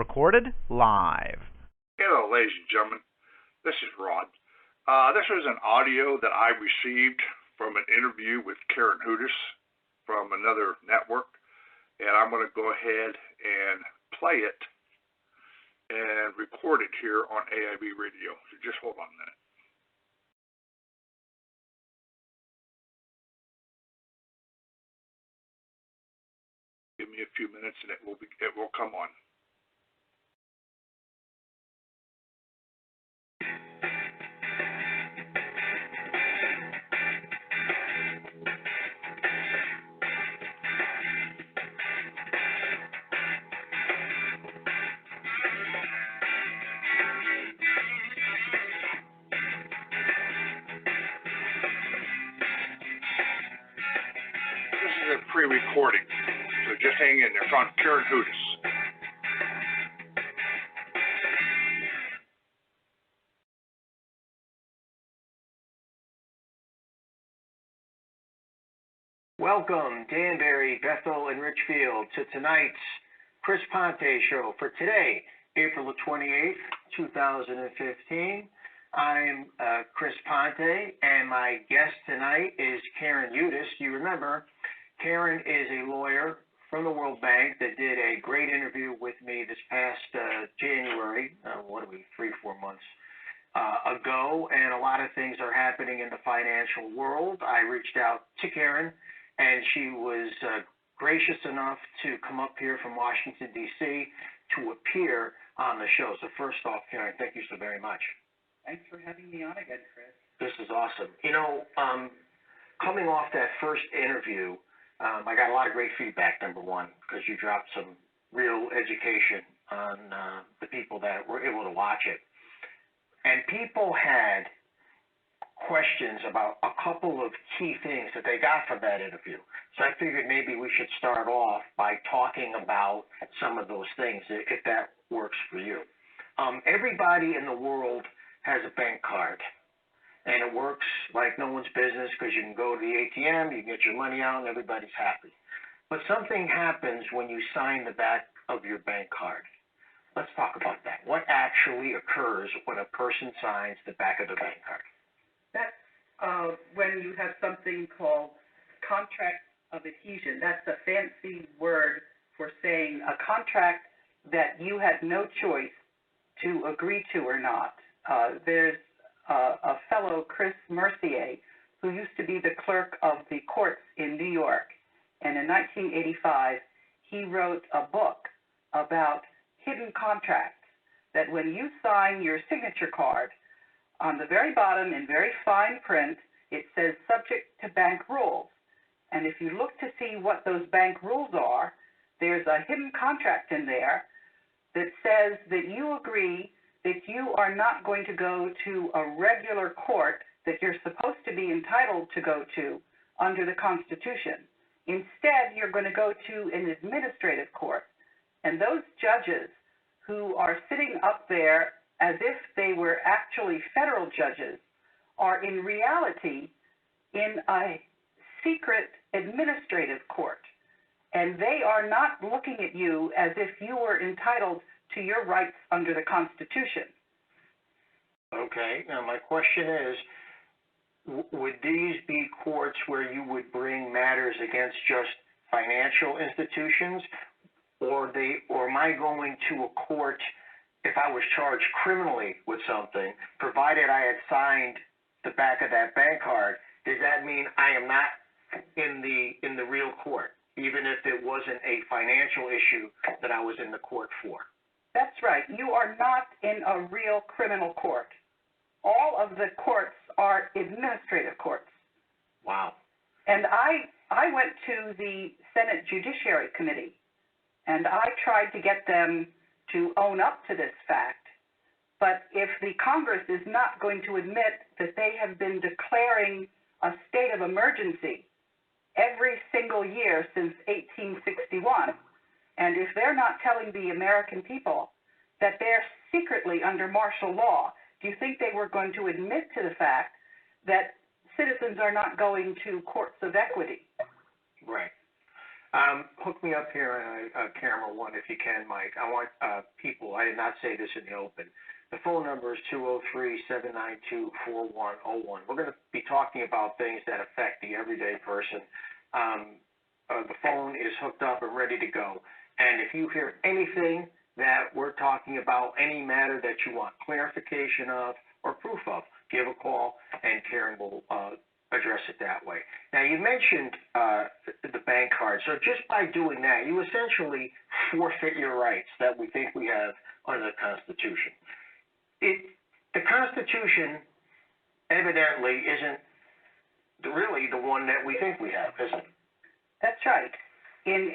recorded live. Hello, ladies and gentlemen. This is Rod. This is an audio that I received from an interview with Karen Hudes from another network, and I'm going to go ahead and play it and record it here on AIB Radio. So just hold on a minute. Give me a few minutes and it will come on. This is a pre-recording, so just hang in there. It's on Karen Hudes. Welcome, Danbury, Bethel, and Richfield, to tonight's Chris Ponte Show for today, April the 28th, 2015. I'm Chris Ponte, and my guest tonight is Karen Hudes. You remember, Karen is a lawyer from the World Bank that did a great interview with me this past January, 3-4 months ago, and a lot of things are happening in the financial world. I reached out to Karen, and she was gracious enough to come up here from Washington, D.C. to appear on the show. So first off, Karen, thank you so very much. Thanks for having me on again, Chris. This is awesome. You know, coming off that first interview, I got a lot of great feedback, number one, because you dropped some real education on the people that were able to watch it. And people had questions about a couple of key things that they got from that interview. So I figured maybe we should start off by talking about some of those things, if that works for you. Everybody in the world has a bank card, and it works like no one's business because you can go to the ATM, you can get your money out, and everybody's happy. But something happens when you sign the back of your bank card. Let's talk about that. What actually occurs when a person signs the back of the bank card? That's when you have something called contract of adhesion. That's a fancy word for saying a contract that you had no choice to agree to or not. There's a fellow, Chris Mercier, who used to be the clerk of the courts in New York, and in 1985, he wrote a book about hidden contracts, that when you sign your signature card, on the very bottom in very fine print, it says subject to bank rules. And if you look to see what those bank rules are, there's a hidden contract in there that says that you agree that you are not going to go to a regular court that you're supposed to be entitled to go to under the Constitution. Instead, you're going to go to an administrative court. And those judges who are sitting up there as if they were actually federal judges are in reality in a secret administrative court. And they are not looking at you as if you were entitled to your rights under the Constitution. Okay, now my question is, would these be courts where you would bring matters against just financial institutions, or am I going to a court if I was charged criminally with something, provided I had signed the back of that bank card? Does that mean I am not in the real court, even if it wasn't a financial issue that I was in the court for? That's right. You are not in a real criminal court. All of the courts are administrative courts. Wow. And I went to the Senate Judiciary Committee, and I tried to get them to own up to this fact. But if the Congress is not going to admit that they have been declaring a state of emergency every single year since 1861, and if they're not telling the American people that they're secretly under martial law, do you think they were going to admit to the fact that citizens are not going to courts of equity? Right. Hook me up here on camera one if you can, Mike. I want people, I did not say this in the open. The phone number is 203-792-4101. We're going to be talking about things that affect the everyday person. The phone is hooked up and ready to go. And if you hear anything that we're talking about, any matter that you want clarification of or proof of, give a call and Karen will address it that way. Now, you mentioned the bank card. So just by doing that, you essentially forfeit your rights that we think we have under the Constitution. The Constitution evidently isn't really the one that we think we have, is it? That's right. In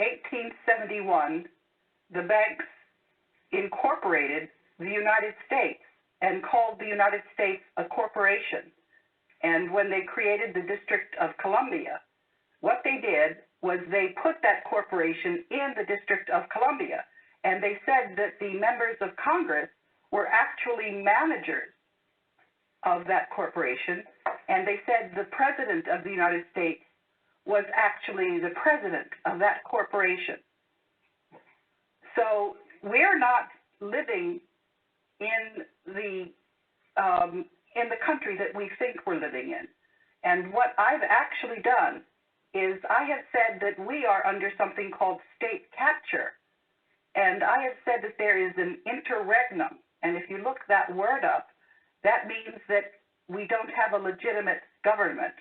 1871, the banks incorporated the United States and called the United States a corporation. And when they created the District of Columbia, what they did was they put that corporation in the District of Columbia. And they said that the members of Congress were actually managers of that corporation. And they said the President of the United States was actually the president of that corporation. So we're not living in the country that we think we're living in. And what I've actually done is I have said that we are under something called state capture. And I have said that there is an interregnum. And if you look that word up, that means that we don't have a legitimate government.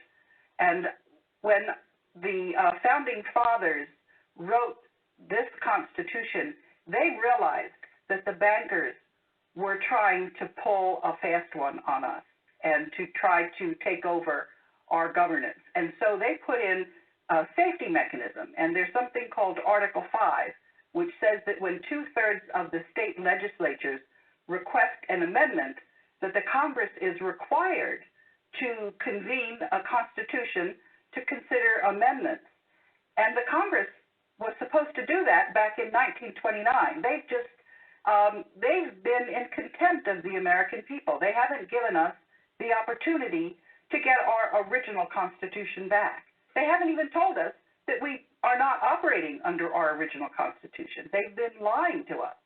And when the founding fathers wrote this Constitution, they realized that the bankers were trying to pull a fast one on us and to try to take over our governance. And so they put in a safety mechanism, and there's something called Article 5, which says that when 2/3 of the state legislatures request an amendment, that the Congress is required to convene a constitution to consider amendments. And the Congress was supposed to do that back in 1929. They've been in contempt of the American people. They haven't given us the opportunity to get our original Constitution back. They haven't even told us that we are not operating under our original Constitution. They've been lying to us.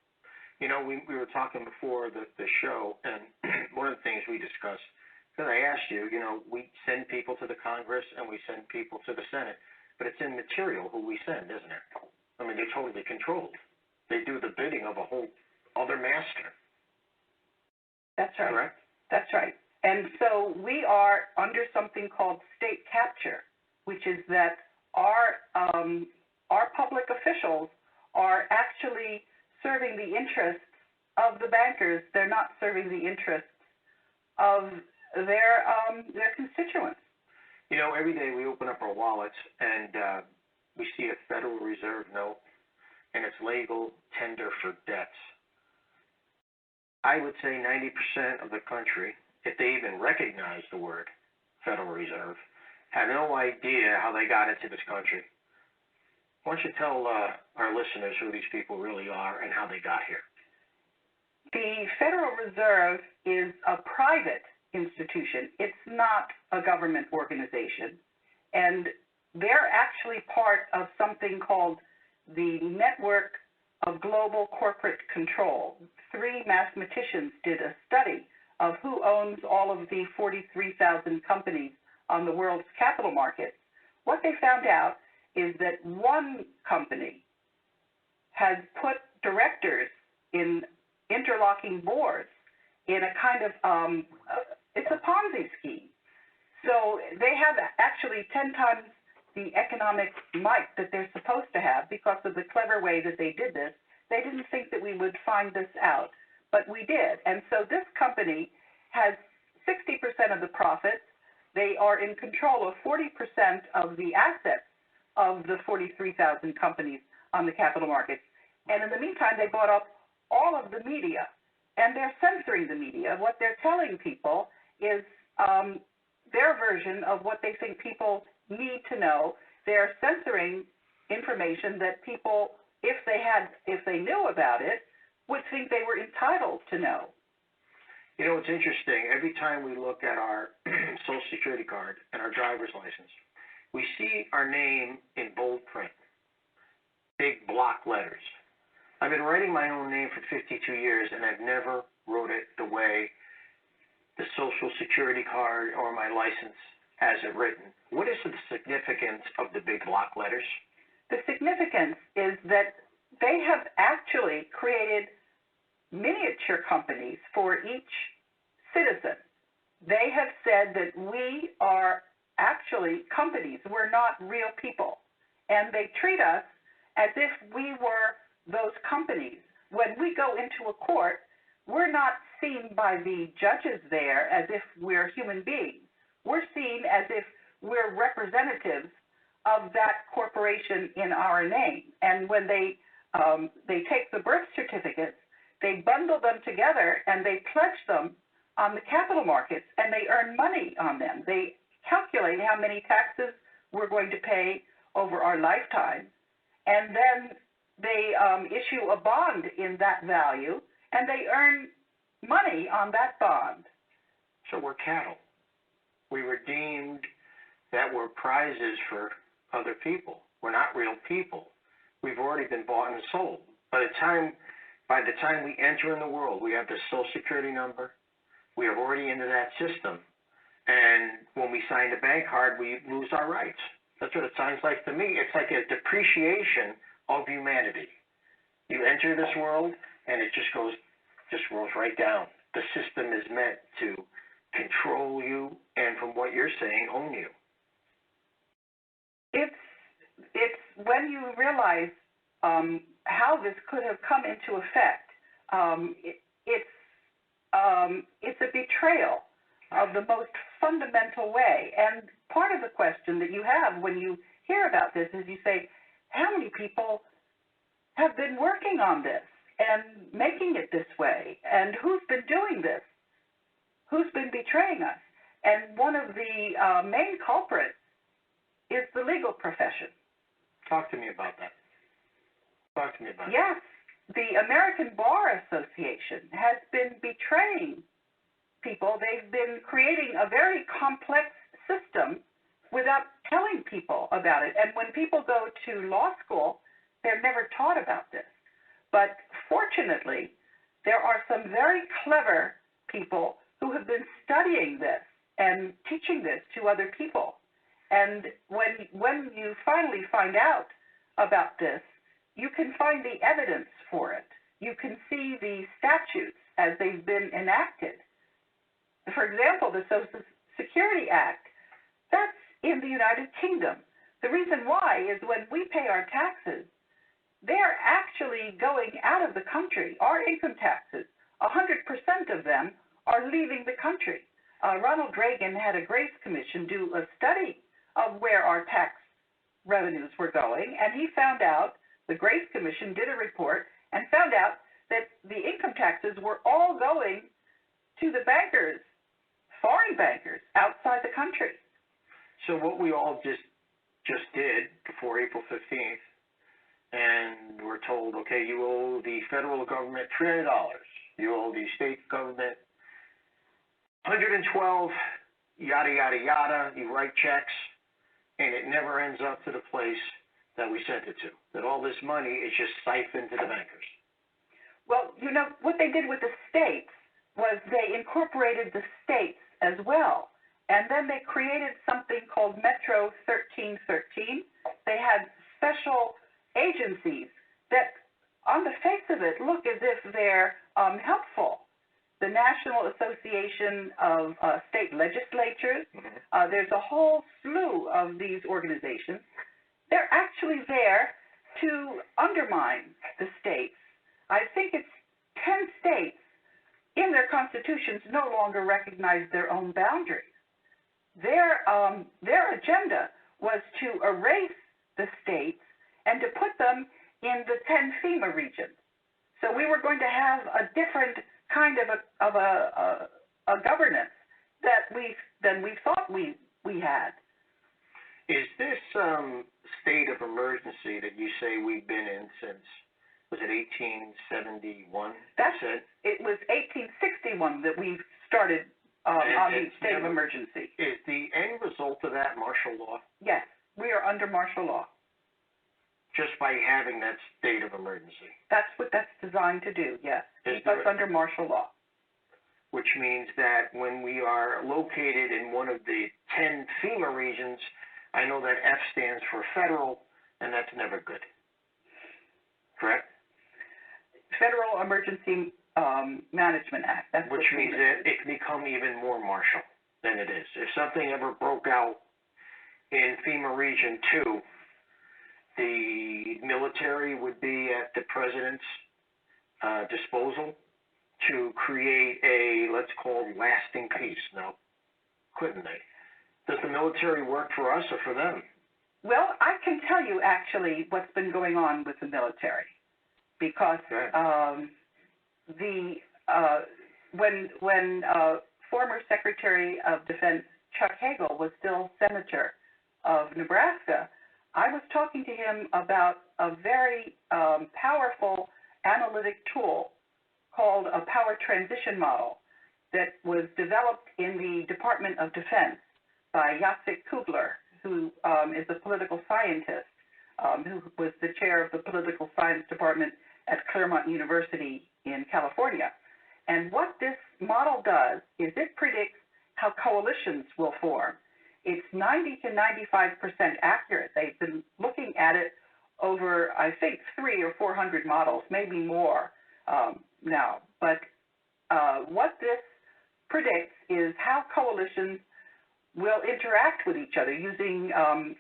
You know, we were talking before the show, and one of the things we discussed, because I asked you, you know, we send people to the Congress and we send people to the Senate, but it's immaterial who we send, isn't it? I mean, they're totally controlled. They do the bidding of a whole other master. That's right. Correct? That's right. And so we are under something called state capture, which is that our public officials are actually serving the interests of the bankers. They're not serving the interests of their constituents. You know, every day we open up our wallets and we see a Federal Reserve note, and it's legal tender for debts. I would say 90% of the country, if they even recognize the word Federal Reserve, have no idea how they got into this country. Why don't you tell our listeners who these people really are and how they got here? The Federal Reserve is a private institution. It's not a government organization. And they're actually part of something called the Network of Global Corporate Control. 3 mathematicians did a study of who owns all of the 43,000 companies on the world's capital markets. What they found out is that one company has put directors in interlocking boards in a kind of, it's a Ponzi scheme. So they have actually 10 times the economic might that they're supposed to have because of the clever way that they did this. They didn't think that we would find this out, but we did. And so this company has 60% of the profits. They are in control of 40% of the assets of the 43,000 companies on the capital markets. And in the meantime, they bought up all of the media, and they're censoring the media. What they're telling people is their version of what they think people need to know. They're censoring information that people, if they knew about it, would think they were entitled to know. You know, it's interesting. Every time we look at our Social Security card and our driver's license, we see our name in bold print. letters. I've been writing my own name for 52 years, and I've never wrote it the way the Social Security card or my license has it written. What is the significance of the big block letters? The significance is that they have actually created miniature companies for each citizen. They have said that we are actually companies. We're not real people. And they treat us as if we were those companies. When we go into a court, we're not seen by the judges there as if we're human beings. We're seen as if we're representatives of that corporation in our name. And when they take the birth certificates, they bundle them together and they pledge them on the capital markets, and they earn money on them. They calculate how many taxes we're going to pay over our lifetime, and then they issue a bond in that value, and they earn money on that bond. So we're cattle. We were deemed that we're prizes for other people. We're not real people. We've already been bought and sold. By the time we enter in the world, we have the Social Security number. We are already into that system. And when we sign the bank card, we lose our rights. That's what it sounds like to me. It's like a depreciation of humanity. You enter this world, and it just rolls right down. The system is meant to control you, and from what you're saying, own you. It's when you realize how this could have come into effect. It's a betrayal of the most fundamental way. And part of the question that you have when you hear about this is you say, how many people have been working on this and making it this way? And who's been doing this? Who's been betraying us? And one of the main culprits is the legal profession. Talk to me about that. Talk to me about Yes. The American Bar Association has been betraying people. They've been creating a very complex system without telling people about it. And when people go to law school, they're never taught about this. But fortunately, there are some very clever people who have been studying this and teaching this to other people. And when you finally find out about this, you can find the evidence for it. You can see the statutes as they've been enacted. For example, the Social Security Act, that's in the United Kingdom. The reason why is when we pay our taxes, they're actually going out of the country. Our income taxes, 100% of them are leaving the country. Ronald Reagan had a Grace Commission do a study of where our tax revenues were going, and he found out, the Grace Commission did a report and found out that the income taxes were all going to the bankers, foreign bankers, outside the country. So what we all just did before April 15th, and we're told, okay, you owe the federal government $300. You owe the state government $112, yada, yada, yada. You write checks, and it never ends up to the place that we sent it to, that all this money is just siphoned to the bankers. Well, you know, what they did with the states was they incorporated the states as well. And then they created something called Metro 1313. They had special agencies that, on the face of it, look as if they're helpful. The National Association of State Legislatures, there's a whole slew of these organizations. They're actually there to undermine the states. I think it's 10 states in their constitutions no longer recognize their own boundaries. Their agenda was to erase the states and to put them in the 10 FEMA regions. So we were going to have a different kind of a governance than we thought we had. Is this state of emergency that you say we've been in since, was it 1871? That's it. It was 1861 that we started on the state of emergency. Is the end result of that martial law? Yes, we are under martial law. just by having that state of emergency. That's what that's designed to do, yes. Keep us under martial law. Which means that when we are located in one of the 10 FEMA regions, I know that F stands for federal, and that's never good. Correct? Federal Emergency Management Act. That's which means that it can become even more martial than it is. If something ever broke out in FEMA Region 2, the military would be at the president's disposal to create a, let's call it, lasting peace. Now, couldn't they? Does the military work for us or for them? Well, I can tell you actually what's been going on with the military, because when former Secretary of Defense Chuck Hagel was still Senator of Nebraska, I was talking to him about a very powerful analytic tool called a power transition model that was developed in the Department of Defense by Jacek Kubler, who is a political scientist, who was the chair of the political science department at Claremont University in California. And what this model does is it predicts how coalitions will form. It's 90 to 95% accurate. They've been looking at it over, I think, 300 or 400 models, maybe more now. But what this predicts is how coalitions will interact with each other using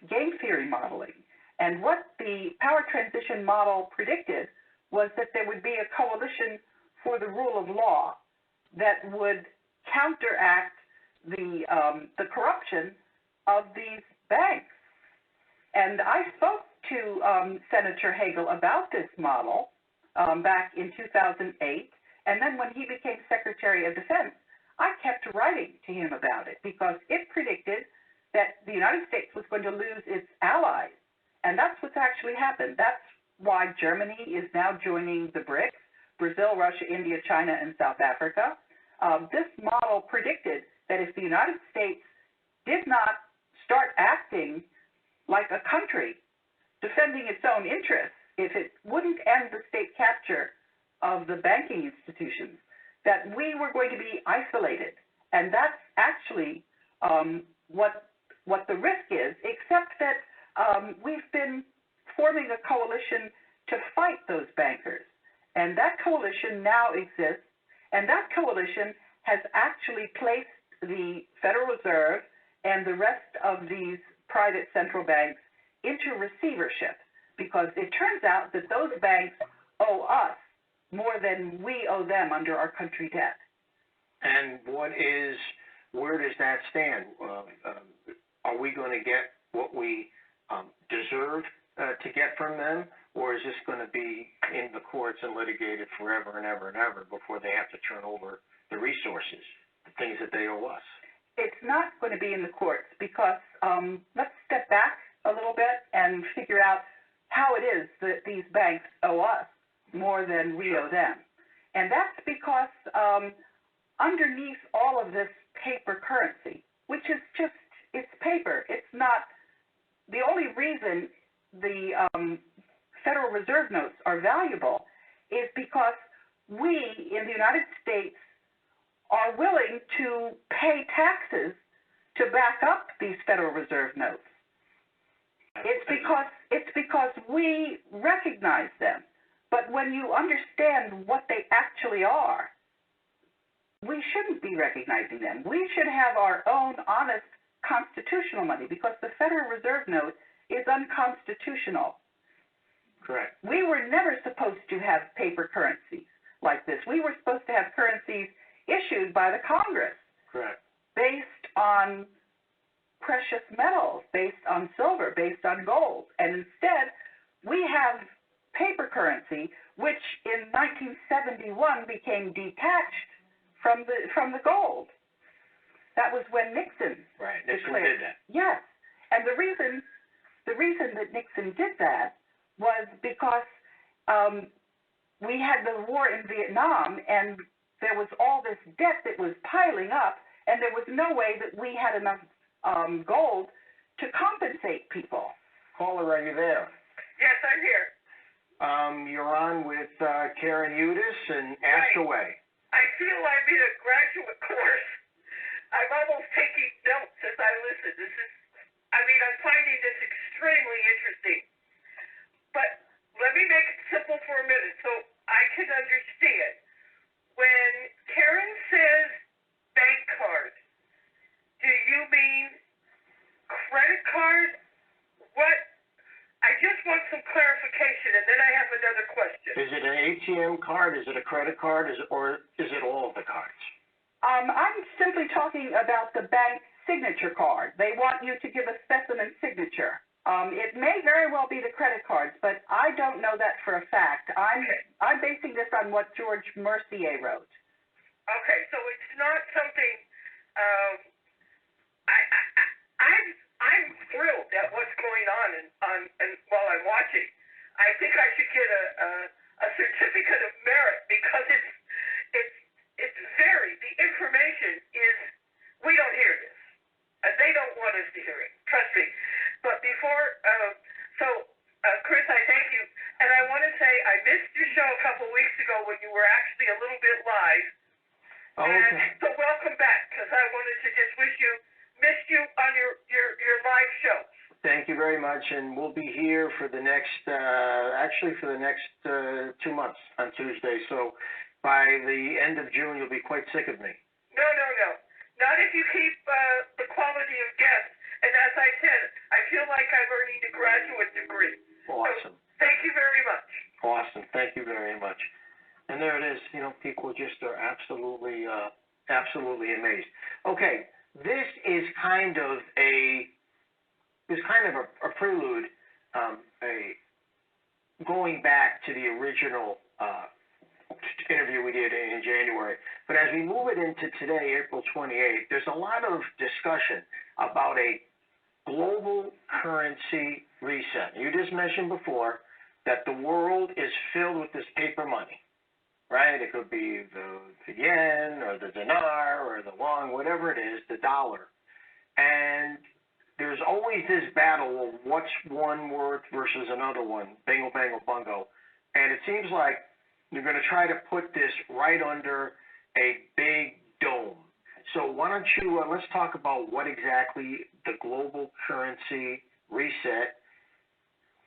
game theory modeling. And what the power transition model predicted was that there would be a coalition for the rule of law that would counteract the corruption of these banks. And I spoke to Senator Hagel about this model back in 2008, and then when he became Secretary of Defense, I kept writing to him about it because it predicted that the United States was going to lose its allies, and that's what's actually happened. That's why Germany is now joining the BRICS, Brazil, Russia, India, China, and South Africa. This model predicted that if the United States did not start acting like a country, defending its own interests, if it wouldn't end the state capture of the banking institutions, that we were going to be isolated. And that's actually what the risk is, except that we've been forming a coalition to fight those bankers. And that coalition now exists, and that coalition has actually placed the Federal Reserve and the rest of these private central banks into receivership, because it turns out that those banks owe us more than we owe them under our country debt. And where does that stand? Are we going to get what we deserve to get from them, or is this going to be in the courts and litigated forever and ever and ever before they have to turn over the resources, the things that they owe us? It's not going to be in the courts because let's step back a little bit and figure out how it is that these banks owe us more than we owe them. And that's because underneath all of this paper currency, which is just, it's paper, it's not, the only reason the Federal Reserve notes are valuable is because we in the United States are willing to pay taxes to back up these Federal Reserve notes. It's because we recognize them. But when you understand what they actually are, we shouldn't be recognizing them. We should have our own honest constitutional money because the Federal Reserve note is unconstitutional. Correct. We were never supposed to have paper currencies like this. We were supposed to have currencies issued by the Congress. Correct. Based on precious metals, based on silver, based on gold. And instead, we have paper currency, which in 1971 became detached from the gold. That was when Nixon declared. Did that. Yes, and the reason that Nixon did that was because we had the war in Vietnam, and there was all this debt that was piling up, and there was no way that we had enough gold to compensate people. Caller, are you there? Yes, I'm here. You're on with Karen Hudes, and ask away. I feel I'm in a graduate course. I'm almost taking notes as I listen. I'm finding this extremely interesting. But let me make it simple for a minute so I can understand. When Karen says bank card, do you mean credit card? What? I just want some clarification, and then I have another question. Is it an ATM card? Is it a credit card? Or is it all of the cards? I'm simply talking about the bank signature card. They want you to give a specimen signature. It may very well be the credit cards, but I don't know that for a fact. I'm basing this on what George Mercier wrote. Okay, so it's not something. I'm thrilled at what's going on and while I'm watching. I think I should get a certificate of merit because it's the information is, we don't hear this. They don't want us to hear it, trust me. But before, Chris, I thank you. And I want to say I missed your show a couple weeks ago when you were actually a little bit live. Oh, okay. And so welcome back, because I wanted to just missed you on your live show. Thank you very much, and we'll be here for the next, 2 months on Tuesday. So by the end of June, you'll be quite sick of me. No. Not if you keep the quality of guests. And as I said, I feel like I'm earning a graduate degree. Awesome. So thank you very much. Awesome. Thank you very much. And there it is. People just are absolutely amazed. Okay, this is kind of a prelude, going back to the original interview we did in January. But as we move it into today, April 28th, there's a lot of discussion about a global currency reset. You just mentioned before that the world is filled with this paper money, right? It could be the yen or the dinar or the won, whatever it is, the dollar. And there's always this battle of what's one worth versus another one, bingo, bango, bungo. And it seems like you're going to try to put this right under a big dome. So why don't you, let's talk about what exactly the global currency reset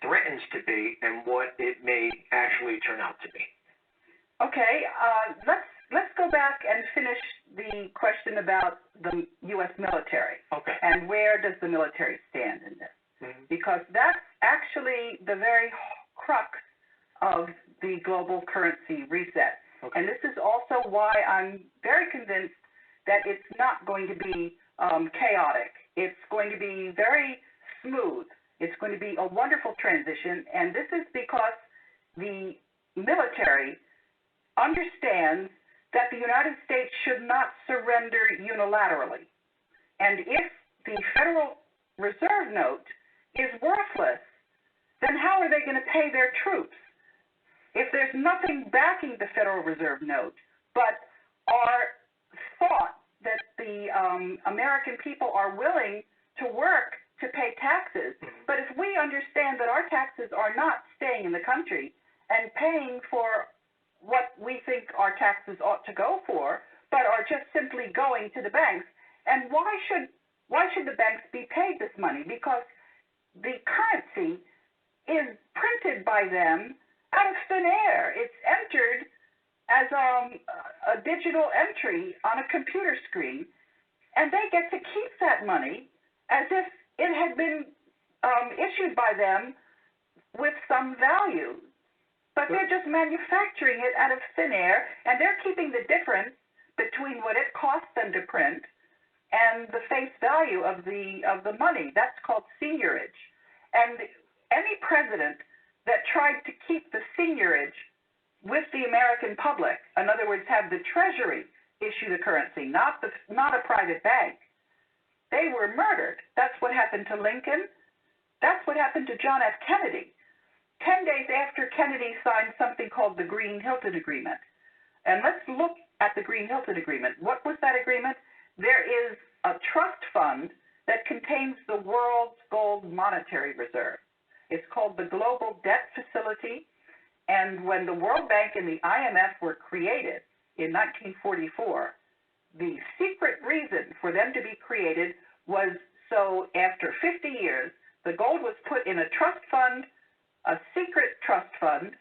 threatens to be and what it may actually turn out to be. Okay, let's go back and finish the question about the U.S. military. Okay. And where does the military stand in this? Mm-hmm. Because that's actually the very crux of the global currency reset. Okay. And this is also why I'm very convinced that it's not going to be chaotic. It's going to be very smooth. It's going to be a wonderful transition. And this is because the military understands that the United States should not surrender unilaterally. And if the Federal Reserve note is worthless, then how are they going to pay their troops? If there's nothing backing the Federal Reserve note, but our thought that the American people are willing to work to pay taxes, but if we understand that our taxes are not staying in the country and paying for what we think our taxes ought to go for, but are just simply going to the banks, and why should the banks be paid this money? Because the currency is printed by them out of thin air. It's entered as a digital entry on a computer screen, and they get to keep that money as if it had been issued by them with some value. But they're just manufacturing it out of thin air, and they're keeping the difference between what it costs them to print and the face value of the money. That's called seigniorage. And any president that tried to keep the seigniorage with the American public, in other words, have the Treasury issue the currency, not a private bank, they were murdered. That's what happened to Lincoln. That's what happened to John F. Kennedy. 10 days after Kennedy signed something called the Green-Hilton Agreement. And let's look at the Green-Hilton Agreement. What was that agreement? There is a trust fund that contains the world's gold monetary reserve. It's called the Global Debt Facility, And when the World Bank and the IMF were created in 1944, the secret reason for them to be created was so after 50 years, the gold was put in a trust fund, a secret trust fund,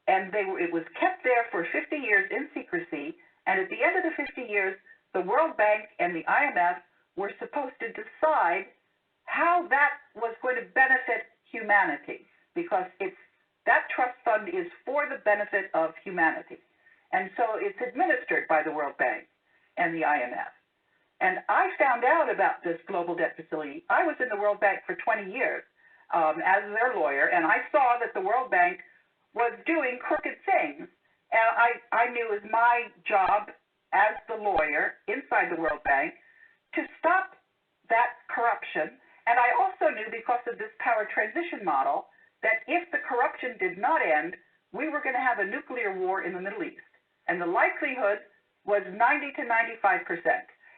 and it was kept there for 50 years in secrecy. And at the end of the 50 years, the World Bank and the IMF were supposed to decide how that was going to benefit humanity, because that trust fund is for the benefit of humanity. And so it's administered by the World Bank and the IMF. And I found out about this global debt facility. I was in the World Bank for 20 years as their lawyer, and I saw that the World Bank was doing crooked things. And I knew it was my job as the lawyer inside the World Bank to stop that corruption. And I also knew, because of this power transition model, that if the corruption did not end, we were going to have a nuclear war in the Middle East. And the likelihood was 90 to 95%.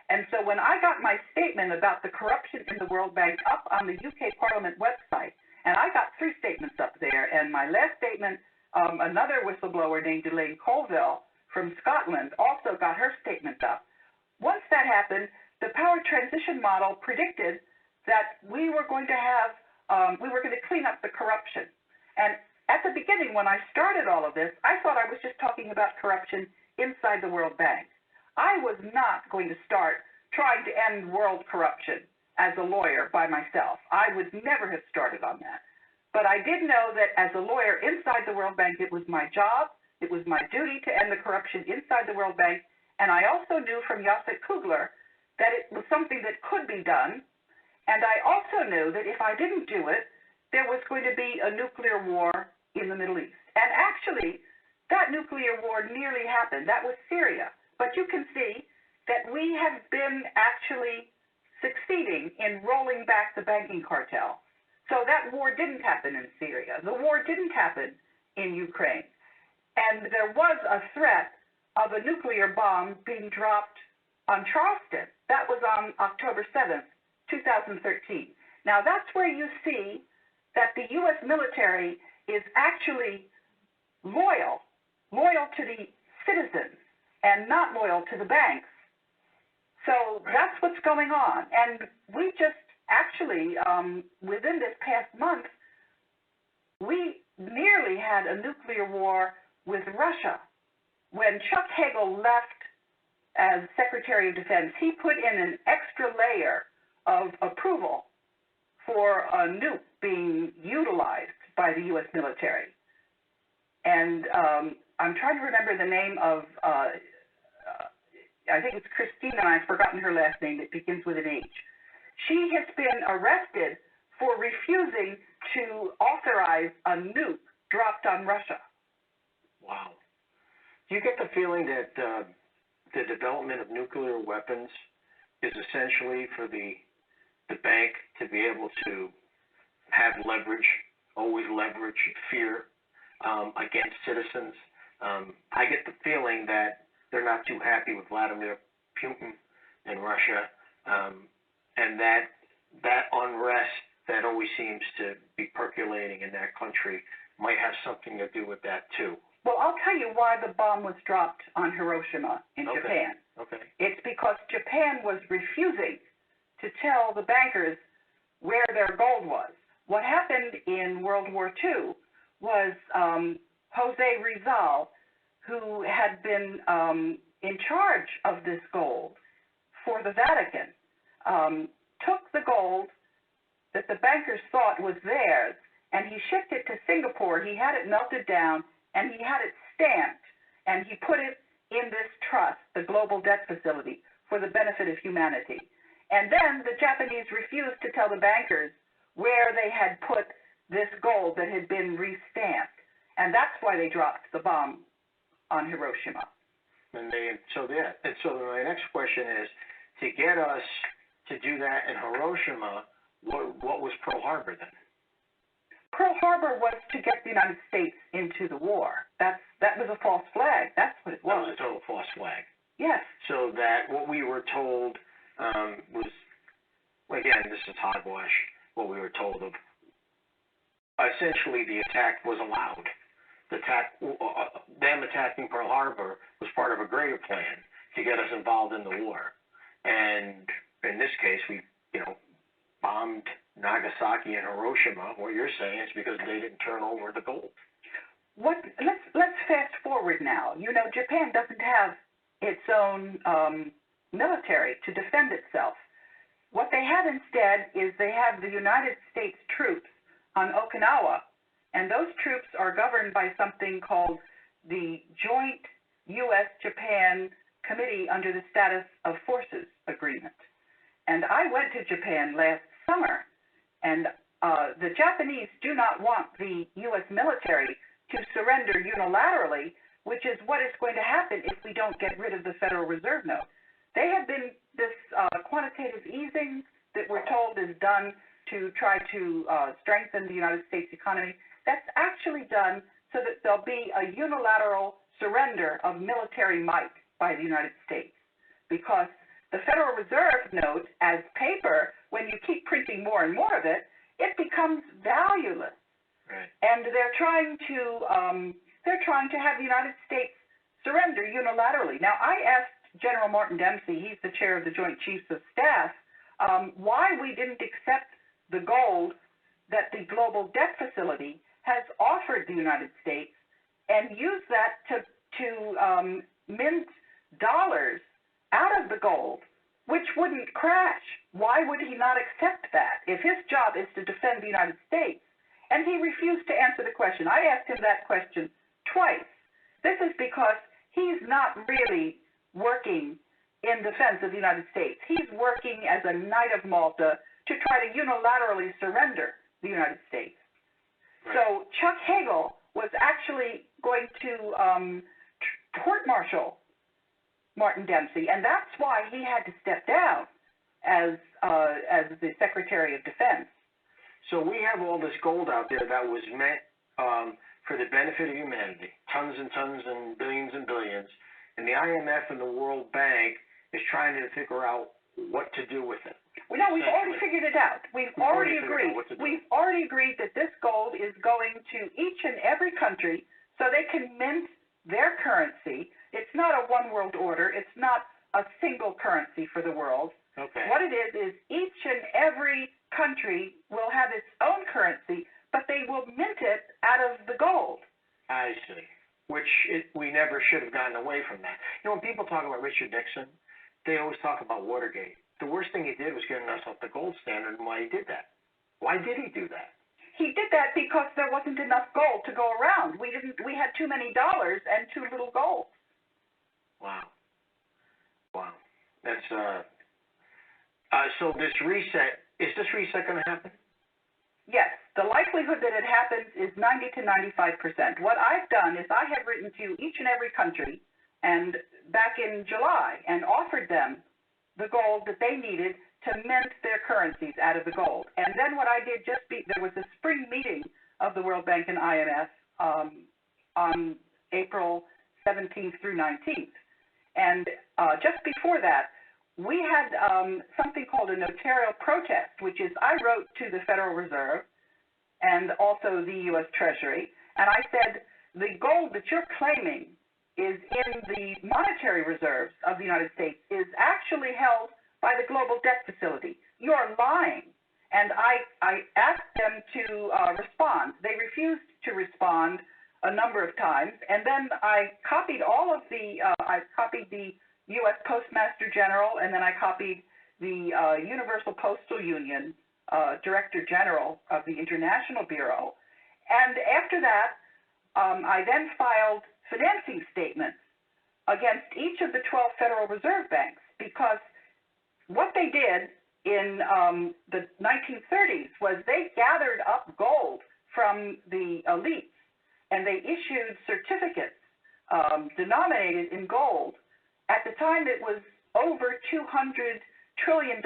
And so when I got my statement about the corruption in the World Bank up on the UK Parliament website, and I got 3 statements up there, and my last statement, another whistleblower named Elaine Colville from Scotland also got her statement up. Once that happened, the power transition model predicted that we were going to have, we were going to clean up the corruption. And at the beginning, when I started all of this, I thought I was just talking about corruption inside the World Bank. I was not going to start trying to end world corruption as a lawyer by myself. I would never have started on that. But I did know that as a lawyer inside the World Bank, it was my job, it was my duty to end the corruption inside the World Bank, and I also knew from Jacek Kugler that it was something that could be done, and I also knew that if I didn't do it, there was going to be a nuclear war in the Middle East. And actually, that nuclear war nearly happened. That was Syria. But you can see that we have been actually succeeding in rolling back the banking cartel. So that war didn't happen in Syria. The war didn't happen in Ukraine. And there was a threat of a nuclear bomb being dropped on Charleston. That was on October 7th, 2013. Now that's where you see that the U.S. military is actually loyal to the citizens and not loyal to the banks. So that's what's going on. And we just actually, within this past month, we nearly had a nuclear war with Russia. When Chuck Hagel left as Secretary of Defense, he put in an extra layer of approval for a nuke being utilized by the U.S. military. And I'm trying to remember the name of, I think it's Christina, I've forgotten her last name, it begins with an H. She has been arrested for refusing to authorize a nuke dropped on Russia. Wow. Do you get the feeling that the development of nuclear weapons is essentially for the bank to be able to have leverage, always leverage fear against citizens? I get the feeling that they're not too happy with Vladimir Putin in Russia, and that unrest that always seems to be percolating in that country might have something to do with that too. Well, I'll tell you why the bomb was dropped on Hiroshima in Japan. Okay. It's because Japan was refusing to tell the bankers where their gold was. What happened in World War II was Jose Rizal, who had been in charge of this gold for the Vatican, took the gold that the bankers thought was theirs, and he shipped it to Singapore. He had it melted down, and he had it stamped, and he put it in this trust, the Global Debt Facility, for the benefit of humanity. And then the Japanese refused to tell the bankers where they had put this gold that had been re-stamped, and that's why they dropped the bomb on Hiroshima. And so my next question is, to get us to do that in Hiroshima, what was Pearl Harbor then? Pearl Harbor was to get the United States into the war. That was a false flag. That's what it was. That was a total false flag. Yes. So that what we were told was, again, this is hogwash, what we were told of. Essentially, the attack was allowed them attacking Pearl Harbor was part of a greater plan to get us involved in the war. And in this case, we, bombed Nagasaki and Hiroshima. What you're saying is because they didn't turn over the gold. Let's fast forward now. Japan doesn't have its own military to defend itself. What they have instead is they have the United States troops on Okinawa, and those troops are governed by something called the Joint U.S.-Japan Committee under the Status of Forces Agreement. And I went to Japan last summer, and the Japanese do not want the U.S. military to surrender unilaterally, which is what is going to happen if we don't get rid of the Federal Reserve note. They have been this quantitative easing that we're told is done to try to strengthen the United States economy. That's actually done so that there'll be a unilateral surrender of military might by the United States, because the Federal Reserve note as paper, when you keep printing more and more of it, it becomes valueless. Right. And they're trying to have the United States surrender unilaterally. Now, I asked General Martin Dempsey, he's the chair of the Joint Chiefs of Staff, why we didn't accept the gold that the Global Debt Facility has offered the United States and use that to mint dollars out of the gold, which wouldn't crash. Why would he not accept that if his job is to defend the United States? And he refused to answer the question. I asked him that question twice. This is because he's not really working in defense of the United States. He's working as a Knight of Malta to try to unilaterally surrender the United States. Right. So Chuck Hagel was actually going to court-martial Martin Dempsey, and that's why he had to step down as the Secretary of Defense. So we have all this gold out there that was meant for the benefit of humanity, tons and tons and billions, and the IMF and the World Bank is trying to figure out what to do with it. Well, no, we've already figured it out. We've already agreed. We've already agreed that this gold is going to each and every country so they can mint their currency. It's not a one world order. It's not a single currency for the world. Okay. What it is each and every country will have its own currency, but they will mint it out of the gold. I see. We never should have gotten away from that. When people talk about Richard Nixon, they always talk about Watergate. The worst thing he did was getting us off the gold standard, and why he did that. Why did he do that? He did that because there wasn't enough gold to go around. We had too many dollars and too little gold. Wow. That's so this reset, is this reset going to happen? Yes, the likelihood that it happens is 90 to 95%. What I've done is I have written to each and every country and back in July and offered them the gold that they needed to mint their currencies out of the gold. And then what I did there was a spring meeting of the World Bank and IMF on April 17th through 19th. And just before that, we had something called a notarial protest, which is I wrote to the Federal Reserve and also the U.S. Treasury, and I said, the gold that you're claiming is in the monetary reserves of the United States is actually held by the Global Debt Facility. You're lying. And I asked them to respond. They refused to respond a number of times, and then I copied I copied the U.S. Postmaster General, and then I copied the Universal Postal Union Director General of the International Bureau. And after that, I then filed financing statements against each of the 12 Federal Reserve banks, because what they did in the 1930s was they gathered up gold from the elites, and they issued certificates denominated in gold. At the time, it was over $200 trillion,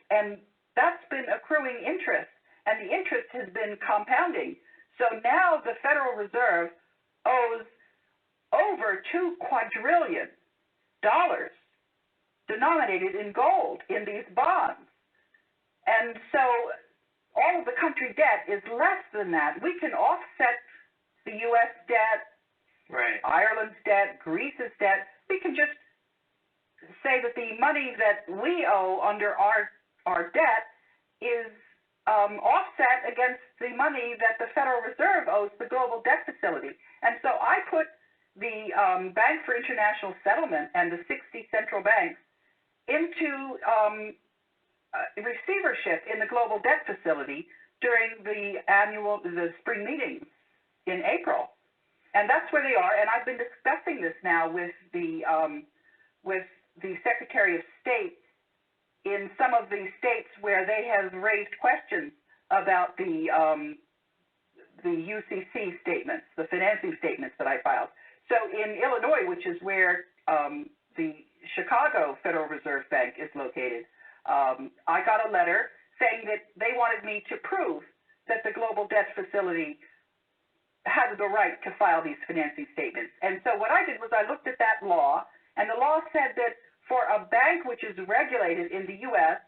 and that's been accruing interest, and the interest has been compounding. So now the Federal Reserve owes over $2 quadrillion denominated in gold in these bonds. And so all of the country debt is less than that. We can offset the U.S. debt, Right. Ireland's debt, Greece's debt. We can just say that the money that we owe under our debt is offset against the money that the Federal Reserve owes the global debt facility. And so I put the Bank for International Settlement and the 60 central banks into receivership in the global debt facility during the spring meetings in April. And that's where they are. And I've been discussing this now with the Secretary of State in some of the states where they have raised questions about the UCC statements, the financing statements that I filed. So in Illinois, which is where the Chicago Federal Reserve Bank is located, I got a letter saying that they wanted me to prove that the global debt facility had the right to file these financing statements. And so what I did was I looked at that law, and the law said that for a bank which is regulated in the U.S.,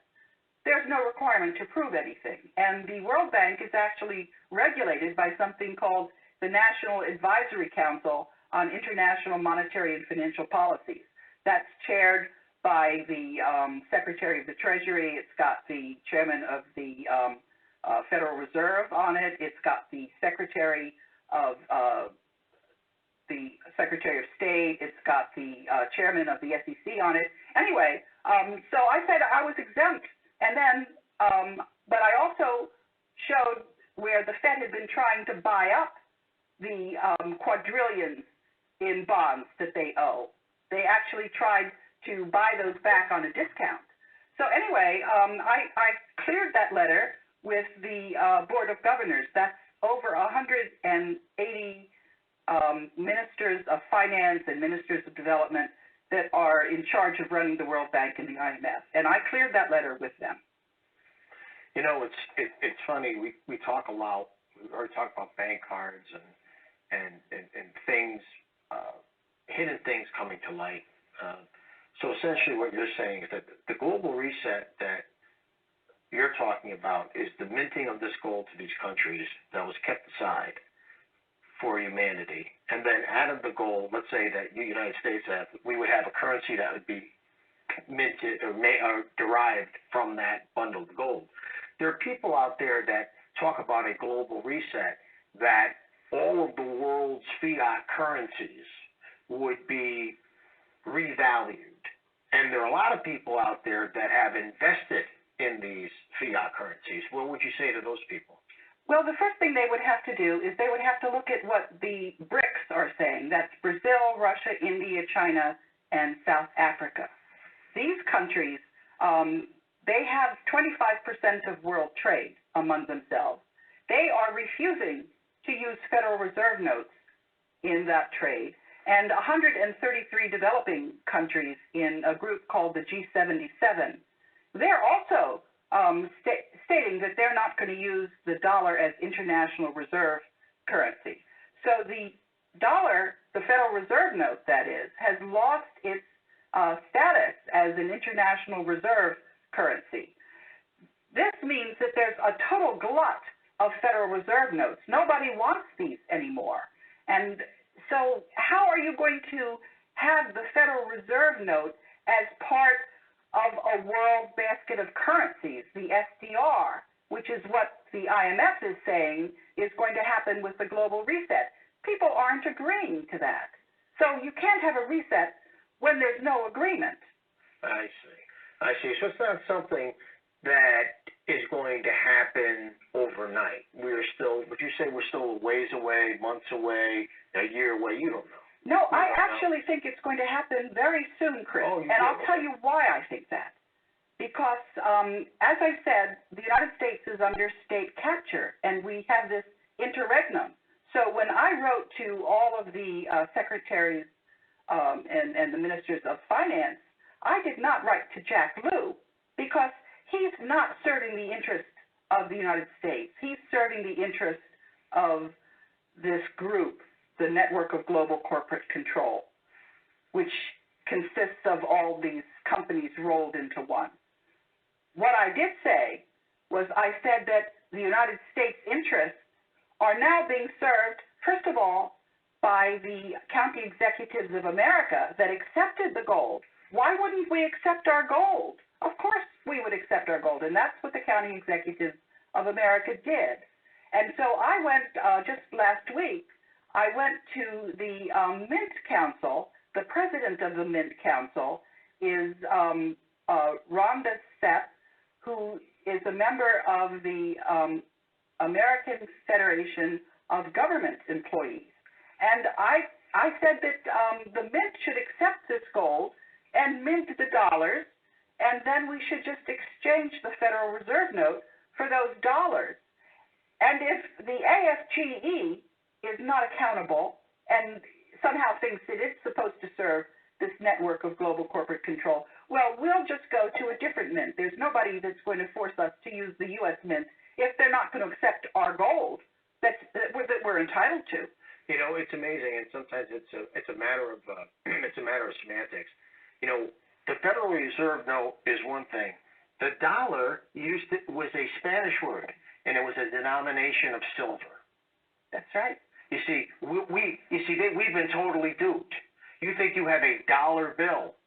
there's no requirement to prove anything. And the World Bank is actually regulated by something called the National Advisory Council on International Monetary and Financial Policies. That's chaired by the Secretary of the Treasury. It's got the chairman of the Federal Reserve on it. It's got the Secretary of State. It's got the chairman of the SEC on it. Anyway, so I said I was exempt. And then, but I also showed where the Fed had been trying to buy up the quadrillions in bonds that they owe. They actually tried to buy those back on a discount. So anyway, I cleared that letter with the Board of Governors. That's over 180 ministers of finance and ministers of development that are in charge of running the World Bank and the IMF. And I cleared that letter with them. You know, it's funny. We talk a lot. We already talked about bank cards and things, hidden things coming to light. So essentially, what you're saying is that the global reset that you're talking about is the minting of this gold to these countries that was kept aside for humanity, and then out of the gold, let's say that the United States we would have a currency that would be minted or derived from that bundle of gold. There are people out there that talk about a global reset, that all of the world's fiat currencies would be revalued, and there are a lot of people out there that have invested in these fiat currencies. What would you say to those people? Well, the first thing they would have to do is they would have to look at what the BRICS are saying. That's Brazil, Russia, India, China, and South Africa. These countries, they have 25% of world trade among themselves. They are refusing to use Federal Reserve notes in that trade. And 133 developing countries in a group called the G77, they're also stating that they're not going to use the dollar as international reserve currency. So the dollar, the Federal Reserve note, that is, has lost its status as an international reserve currency. This means that there's a total glut of Federal Reserve notes. Nobody wants these anymore. And so how are you going to have the Federal Reserve note as part of a world basket of currencies, the SDR, which is what the IMF is saying is going to happen with the global reset? People aren't agreeing to that. So you can't have a reset when there's no agreement. I see. So it's not something that is going to happen overnight. Would you say we're still a ways away, months away, a year away? You don't know. No, I actually think it's going to happen very soon, Chris. Oh, and I'll tell you why I think that. Because, as I said, the United States is under state capture, and we have this interregnum. So when I wrote to all of the secretaries and the ministers of finance, I did not write to Jack Lew, because he's not serving the interests of the United States. He's serving the interests of this group, the Network of Global Corporate Control, which consists of all these companies rolled into one. What I did say was I said that the United States interests are now being served first of all, by the county executives of America that accepted the gold. Why wouldn't we accept our gold? Of course we would accept our gold, and that's what the county executives of America did. And so I went, just last week, I went to the Mint Council. The president of the Mint Council is Rhonda Sepp, who is a member of the American Federation of Government Employees. And I said that the Mint should accept this gold and mint the dollars, and then we should just exchange the Federal Reserve note for those dollars. And if the AFGE is not accountable and somehow thinks that it's supposed to serve this network of global corporate control, well, we'll just go to a different mint. There's nobody that's going to force us to use the U.S. mint if they're not going to accept our gold that we're entitled to. You know, it's amazing, and sometimes it's a matter of it's a matter of semantics. You know, the Federal Reserve note is one thing. The dollar was a Spanish word, and it was a denomination of silver. That's right. You see, we've been totally duped. You think you have a dollar bill.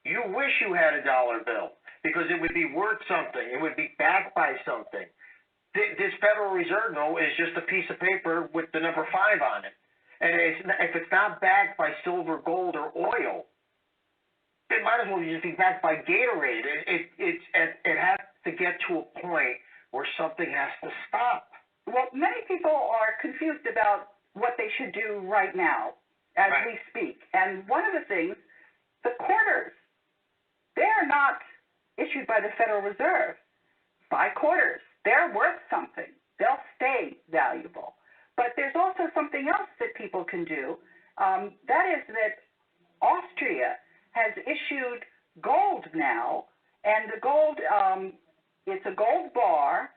You wish you had a dollar bill because it would be worth something. It would be backed by something. This Federal Reserve note is just a piece of paper with the number 5 on it. And if it's not backed by silver, gold, or oil, it might as well just be backed by Gatorade. It has to get to a point where something has to stop. Well, many people are confused about what they should do right now as Right. we speak. And one of the things, the quarters, they're not issued by the Federal Reserve. Buy quarters. They're worth something. They'll stay valuable. But there's also something else that people can do. That is that Austria has issued gold now, and the gold, it's a gold bar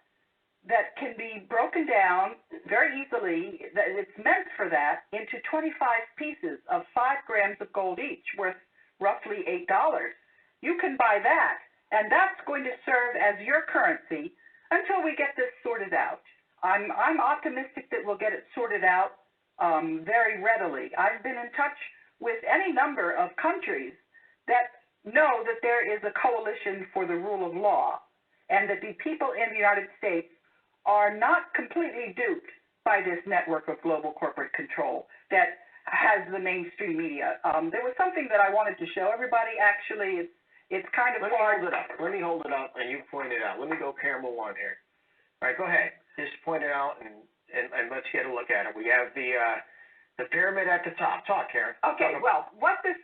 that can be broken down very easily. It's meant for that into 25 pieces of 5 grams of gold each, worth roughly $8. You can buy that, and that's going to serve as your currency until we get this sorted out. I'm optimistic that we'll get it sorted out very readily. I've been in touch with any number of countries that know that there is a coalition for the rule of law, and that the people in the United States are not completely duped by this network of global corporate control that has the mainstream media. There was something that I wanted to show everybody. Actually, it's kind of hard. Let me hold it up, and you point it out. Let me go camera 1 here. All right, go ahead. Just point it out, and let's get a look at it. We have the pyramid at the top. Talk, Karen. Okay, well, what this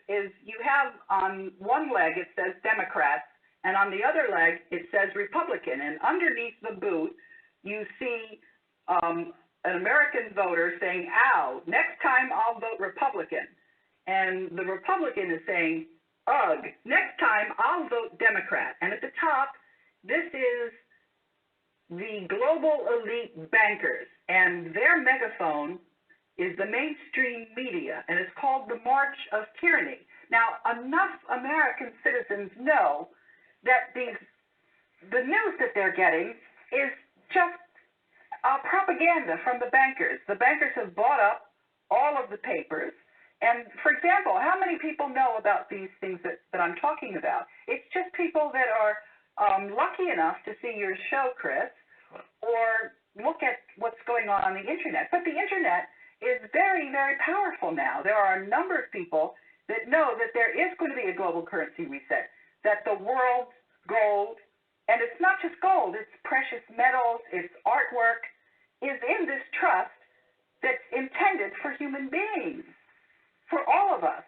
is you have on one leg it says Democrats, and on the other leg it says Republican, and underneath the boot you see an American voter saying, "Ow, next time I'll vote Republican," and the Republican is saying, "Ugh, next time I'll vote Democrat." And at the top, this is the global elite bankers, and their megaphone is the mainstream media, and it's called the March of Tyranny. Now, enough American citizens know that the news that they're getting is just propaganda from the bankers. The bankers have bought up all of the papers, and for example, how many people know about these things that I'm talking about? It's just people that are lucky enough to see your show, Chris, or look at what's going on the internet. But the internet is very, very powerful now. There are a number of people that know that there is going to be a global currency reset, that the world's gold, and it's not just gold, it's precious metals, it's artwork, is in this trust that's intended for human beings, for all of us.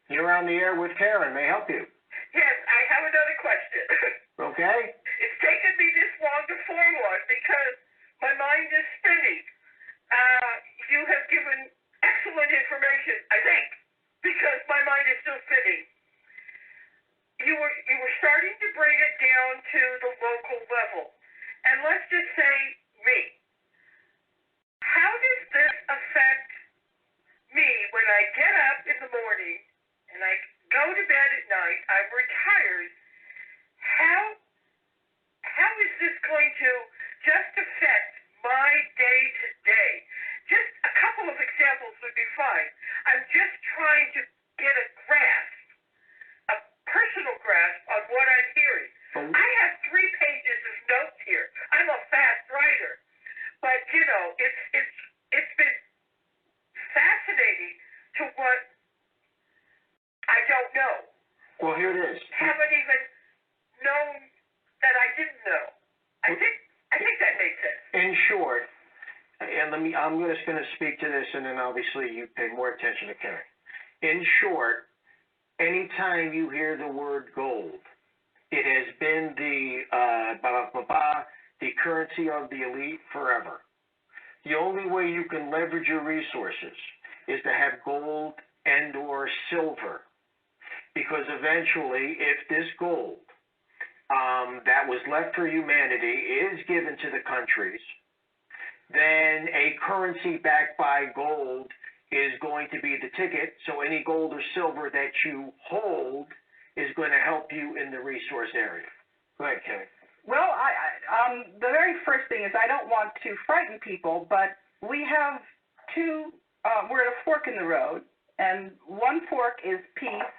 You're on the air with Karen. May I help you? Yes, I have another question. Okay. It's taken me this long to form one because my mind is spinning. You have given excellent information, I think, because my mind is still spinning. You were starting to bring it down to the local level. And let's just say me. How does this affect me when I get up in the morning and I go to bed at night? I'm retired. How is this going to just affect my and I'm just going to speak to this, and then obviously you pay more attention to Karen. In short, anytime you hear the word gold, it has been the currency of the elite forever. The only way you can leverage your resources is to have gold and or silver, because eventually, if this gold that was left for humanity is given to the countries, then a currency backed by gold is going to be the ticket. So any gold or silver that you hold is going to help you in the resource area. Go ahead, Karen. Well, the very first thing is I don't want to frighten people, but we have we're at a fork in the road, and one fork is peace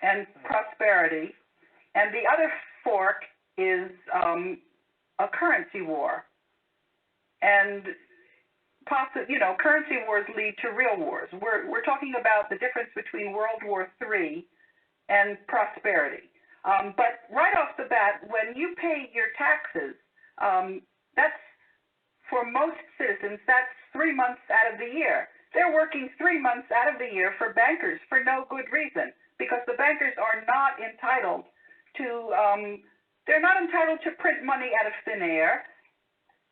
and prosperity, and the other fork is a currency war. And currency wars lead to real wars. We're talking about the difference between World War III and prosperity. But right off the bat, when you pay your taxes, that's, for most citizens, that's 3 months out of the year. They're working 3 months out of the year for bankers for no good reason, because the bankers are not entitled to, they're not entitled to print money out of thin air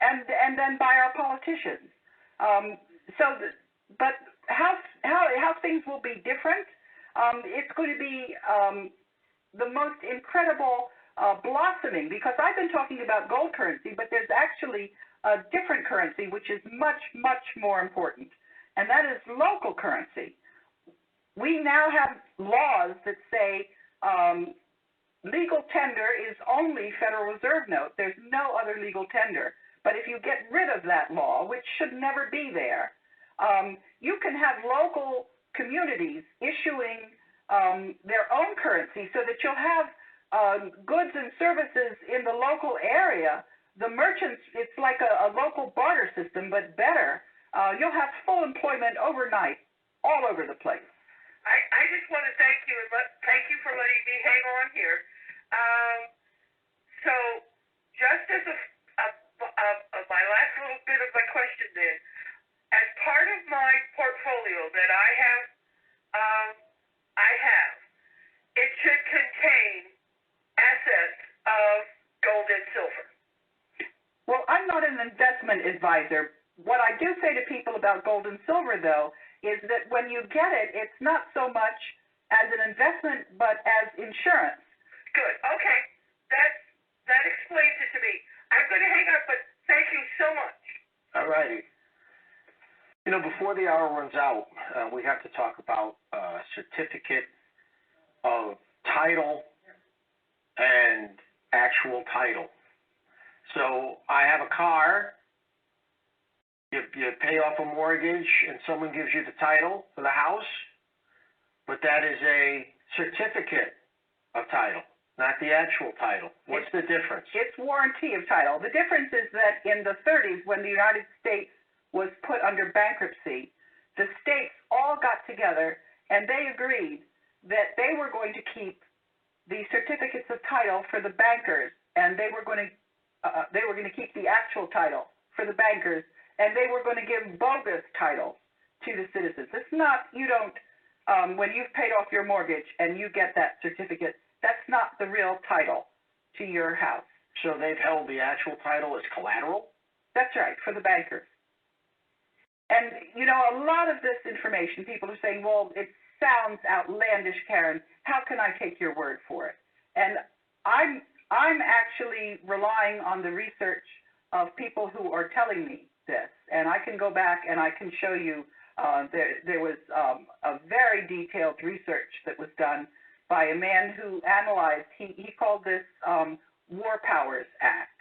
and then buy our politicians. But how things will be different, it's going to be the most incredible blossoming, because I've been talking about gold currency, but there's actually a different currency which is much, much more important, and that is local currency. We now have laws that say legal tender is only Federal Reserve note. There's no other legal tender. But if you get rid of that law, which should never be there, you can have local communities issuing their own currency so that you'll have goods and services in the local area. The merchants, it's like a local barter system, but better. You'll have full employment overnight all over the place. I just want to thank you and thank you for letting me hang on here. So just as my last little bit of my question then, as part of my portfolio that I have, it should contain assets of gold and silver. Well, I'm not an investment advisor. What I do say to people about gold and silver, though, is that when you get it, it's not so much as an investment, but as insurance. Good. Okay. That explains it to me. I'm going to hang up, but thank you so much. All righty. Before the hour runs out, we have to talk about a certificate of title and actual title. So I have a car. You pay off a mortgage, and someone gives you the title for the house, but that is a certificate of title, not the actual title. What's the difference? It's warranty of title. The difference is that in the 30s, when the United States was put under bankruptcy, the states all got together and they agreed that they were going to keep the certificates of title for the bankers, and they were going to keep the actual title for the bankers, and they were going to give bogus titles to the citizens. It's not, you don't, when you've paid off your mortgage and you get that certificate, that's not the real title to your house. So they've held the actual title as collateral? That's right, for the bankers. And, a lot of this information, people are saying, well, it sounds outlandish, Karen. How can I take your word for it? And I'm actually relying on the research of people who are telling me this. And I can go back and I can show you there was a very detailed research that was done by a man who analyzed, he called this War Powers Act.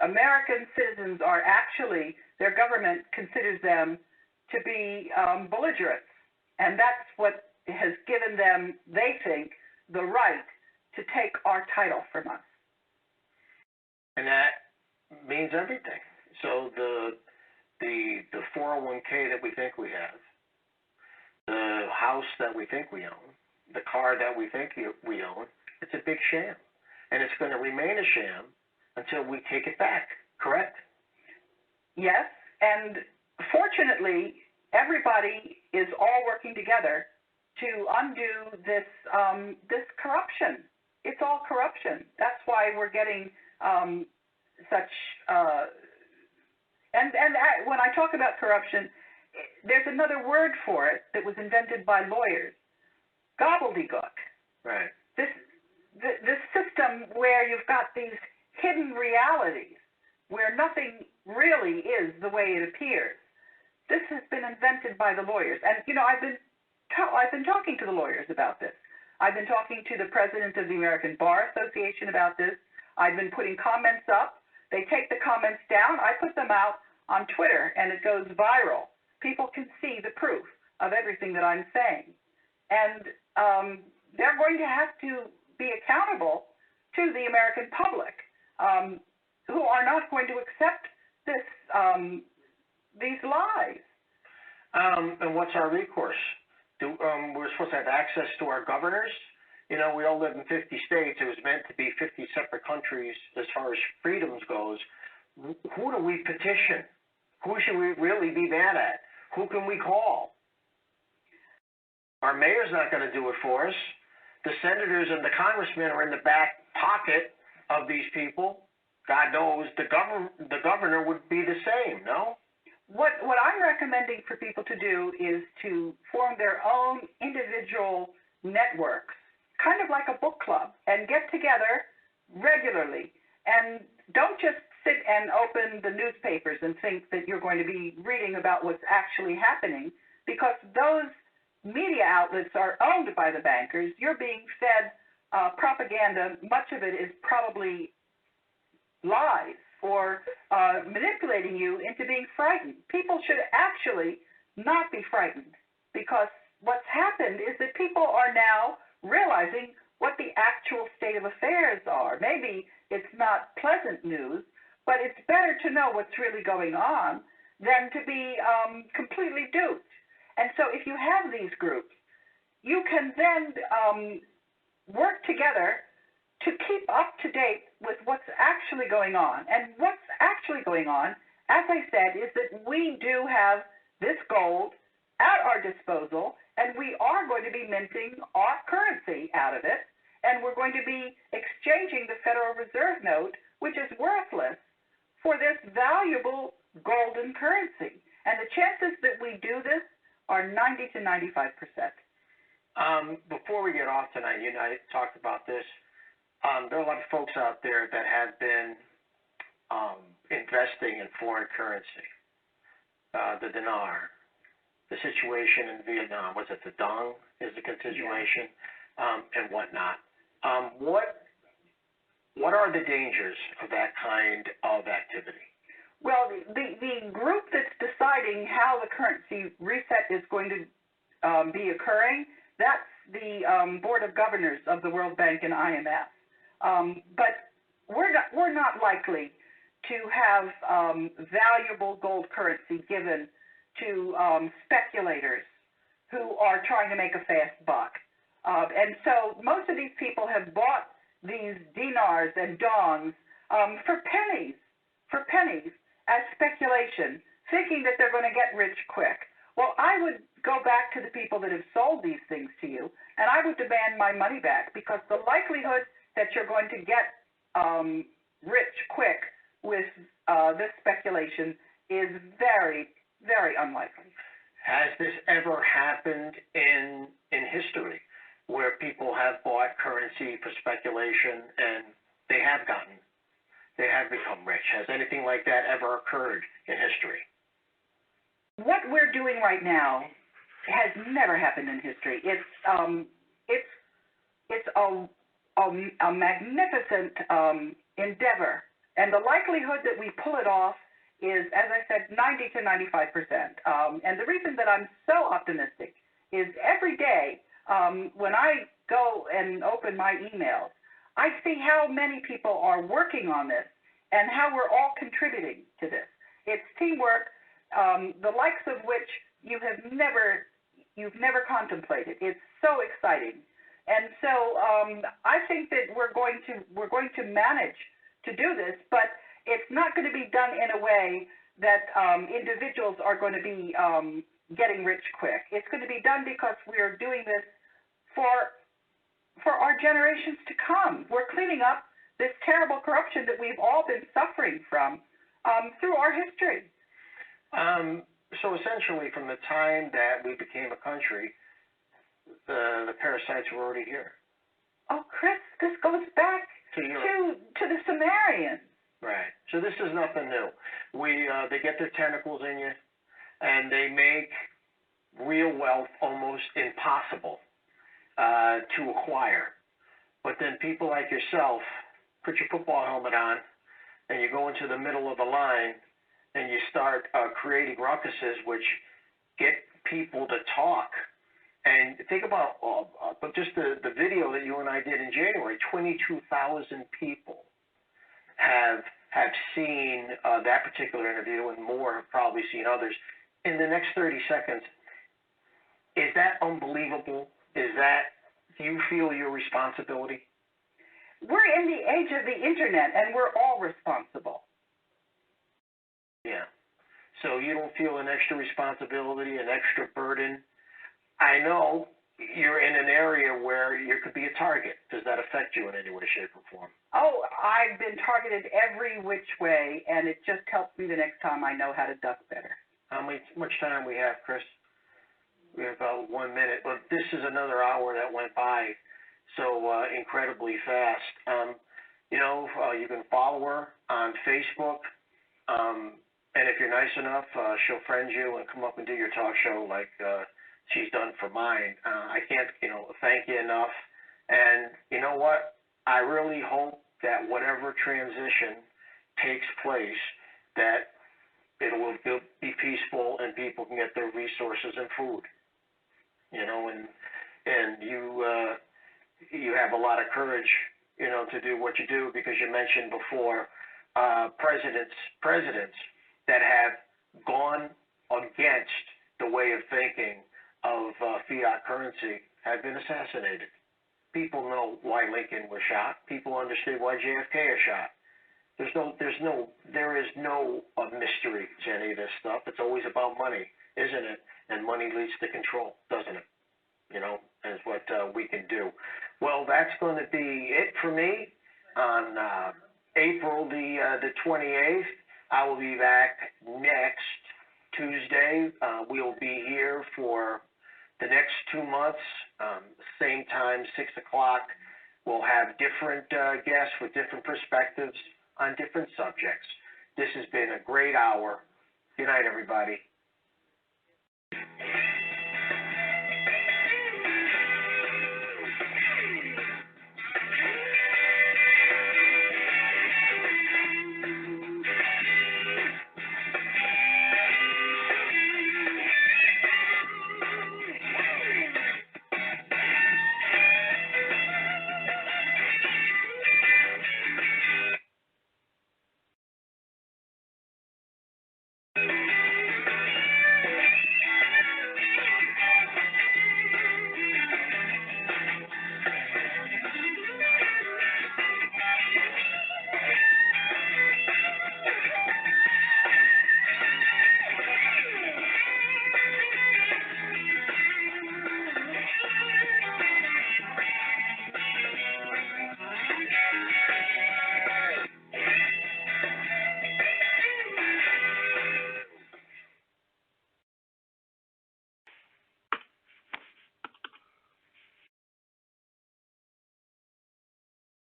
American citizens are actually, their government considers them to be belligerents. And that's what has given them, they think, the right to take our title from us. And that means everything. So the 401k that we think we have, the house that we think we own, the car that we think we own, it's a big sham. And it's going to remain a sham until we take it back, correct? Yes, and fortunately, everybody is all working together to undo this this corruption. It's all corruption. That's why we're getting such. When I talk about corruption, there's another word for it that was invented by lawyers: gobbledygook. Right. This system where you've got these hidden realities, where nothing really is the way it appears. This has been invented by the lawyers, and I've been talking to the lawyers about this. I've been talking to the president of the American Bar Association about this. I've been putting comments up. They take the comments down. I put them out on Twitter, and it goes viral. People can see the proof of everything that I'm saying, and they're going to have to be accountable to the American public, who are not going to accept these lies. And what's our recourse? We're supposed to have access to our governors. We all live in 50 states. It was meant to be 50 separate countries as far as freedoms goes. Who do we petition? Who should we really be mad at? Who can we call? Our mayor's not going to do it for us. The senators and the congressmen are in the back pocket of these people. God knows the governor would be the same, no? What I'm recommending for people to do is to form their own individual networks, kind of like a book club, and get together regularly. And don't just sit and open the newspapers and think that you're going to be reading about what's actually happening, because those media outlets are owned by the bankers. You're being fed propaganda. Much of it is probably lies or manipulating you into being frightened. People should actually not be frightened, because what's happened is that people are now realizing what the actual state of affairs are. Maybe it's not pleasant news, but it's better to know what's really going on than to be completely duped. And so if you have these groups, you can then work together to keep up to date with what's actually going on. And what's actually going on, as I said, is that we do have this gold at our disposal, and we are going to be minting our currency out of it, and we're going to be exchanging the Federal Reserve note, which is worthless, for this valuable golden currency. And the chances that we do this are 90 to 95%. Before we get off tonight, you and I talked about this. There are a lot of folks out there that have been investing in foreign currency, the dinar, the situation in Vietnam. Was it the dong is the continuation, and whatnot. What are the dangers of that kind of activity? Well, the group that's deciding how the currency reset is going to be occurring, that's the Board of Governors of the World Bank and IMF. But we're not likely to have valuable gold currency given to speculators who are trying to make a fast buck. And so most of these people have bought these dinars and dongs for pennies as speculation, thinking that they're going to get rich quick. Well, I would go back to the people that have sold these things to you, and I would demand my money back, because the likelihood that you're going to get rich quick with this speculation is very, very unlikely. Has this ever happened in history where people have bought currency for speculation and they have become rich? Has anything like that ever occurred in history? What we're doing right now has never happened in history. It's a magnificent endeavor, and the likelihood that we pull it off is, as I said, 90 to 95%. And the reason that I'm so optimistic is every day when I go and open my emails, I see how many people are working on this and how we're all contributing to this. It's teamwork, the likes of which you've never contemplated. It's so exciting. And so I think that we're going to manage to do this, but it's not going to be done in a way that individuals are going to be getting rich quick. It's going to be done because we're doing this for our generations to come. We're cleaning up this terrible corruption that we've all been suffering from through our history. So essentially, from the time that we became a country, the parasites were already here. Oh, Chris, this goes back to the Sumerians. Right. So this is nothing new. They get their tentacles in you, and they make real wealth almost impossible to acquire. But then people like yourself put your football helmet on, and you go into the middle of the line, and you start creating ruckuses, which get people to talk. And think about just the video that you and I did in January. 22,000 people have seen that particular interview, and more have probably seen others. In the next 30 seconds, is that unbelievable? Do you feel your responsibility? We're in the age of the internet, and we're all responsible. Yeah. So you don't feel an extra responsibility, an extra burden? I know you're in an area where you could be a target. Does that affect you in any way, shape, or form? Oh, I've been targeted every which way, and it just helps me the next time I know how to duck better. How much time we have, Chris? We have about 1 minute. But this is another hour that went by so incredibly fast. You can follow her on Facebook. And if you're nice enough, she'll friend you and come up and do your talk show like she's done for mine. I can't, thank you enough. And you know what? I really hope that whatever transition takes place, that it will be peaceful and people can get their resources and food. And you have a lot of courage, to do what you do, because you mentioned before presidents that have gone against the way of thinking of fiat currency have been assassinated. People know why Lincoln was shot. People understand why JFK is shot. There is no mystery to any of this stuff. It's always about money, isn't it? And money leads to control, doesn't it? Is what we can do. Well, that's going to be it for me on April the 28th. I will be back next Tuesday. We'll be here for the next 2 months, same time, 6 o'clock. We'll have different guests with different perspectives on different subjects. This has been a great hour. Good night, everybody.